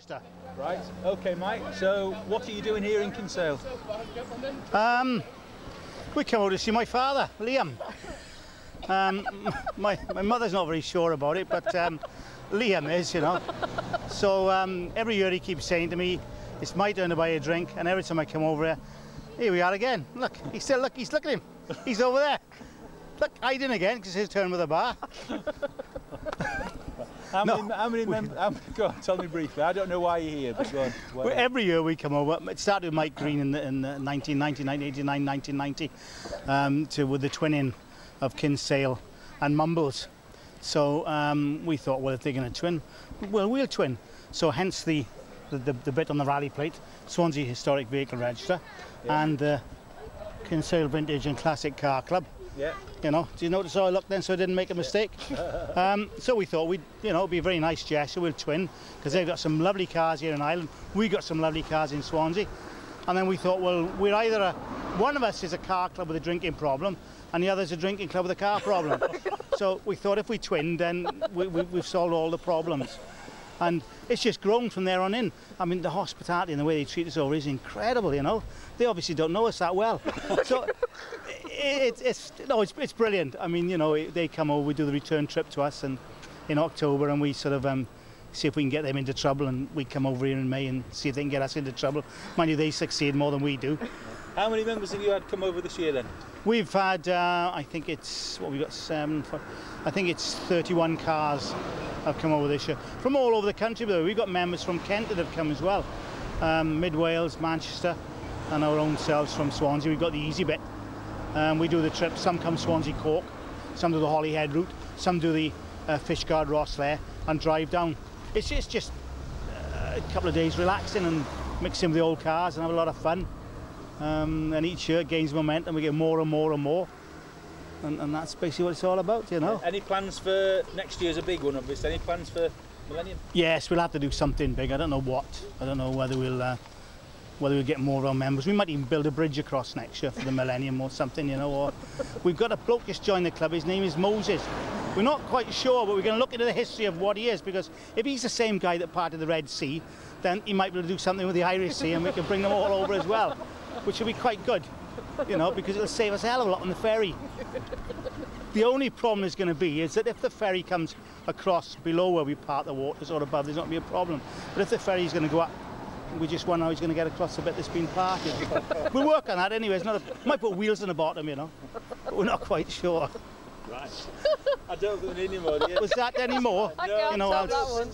Manchester. Right, okay Mike, so what are you doing here in Kinsale? We come over to see my father, Liam. My mother's not very sure about it, but Liam is, you know. So every year he keeps saying to me, it's my turn to buy a drink, and every time I come over here we are again. Look, he's look at him. He's over there. Look, hiding again because it's his turn with the bar. How many members? Go on, tell me briefly. I don't know why you're here, but go on. Well, every year we come over. It started with Mike Green in 1990, 1989, 1990, with the twinning of Kinsale and Mumbles. So we thought, well, if they're going to twin, well, we'll twin. So hence the bit on the rally plate, Swansea Historic Vehicle Register, yeah. And the Kinsale Vintage and Classic Car Club. Yeah. You know, do you notice how I looked then so I didn't make a mistake? So we thought we'd, you know, it'd be a very nice gesture, we'll twin, because they've got some lovely cars here in Ireland. We got some lovely cars in Swansea. And then we thought, well, we're either one of us is a car club with a drinking problem, and the other's a drinking club with a car problem. So we thought if we twinned, then we've solved all the problems. And it's just grown from there on in. I mean, the hospitality and the way they treat us over is incredible, you know. They obviously don't know us that well. So it's brilliant. I mean, you know, they come over, we do the return trip to us and in October, and we sort of see if we can get them into trouble, and we come over here in May and see if they can get us into trouble. Mind you, they succeed more than we do. How many members have you had come over this year then? We've had, I think it's, what we got, 7, 4, I think it's 31 cars have come over this year. From all over the country, but we've got members from Kent that have come as well. Mid Wales, Manchester, and our own selves from Swansea. We've got the easy bit. We do the trip, some come Swansea Cork, some do the Holyhead route, some do the Fishguard Rosslare and drive down. It's just a couple of days relaxing and mixing with the old cars and have a lot of fun. And each year it gains momentum, we get more and more and more. And that's basically what it's all about, you know. Any plans for next year's a big one, obviously? Any plans for Millennium? Yes, we'll have to do something big. I don't know what. I don't know whether we'll get more of our members. We might even build a bridge across next year for the Millennium or something, you know. Or we've got a bloke just joined the club. His name is Moses. We're not quite sure, but we're going to look into the history of what he is, because if he's the same guy that parted the Red Sea, then he might be able to do something with the Irish Sea, and we can bring them all over as well, which will be quite good, you know, because it'll save us a hell of a lot on the ferry. The only problem is going to be is that if the ferry comes across below where we park the waters or above, there's not going to be a problem. But if the ferry's going to go up, we just wonder how he's going to get across the bit that's been parked. We'll work on that anyway. Might put wheels on the bottom, you know, but we're not quite sure. Right. I don't think we need any more, do you? Was that any more? I can't you know, tell that one.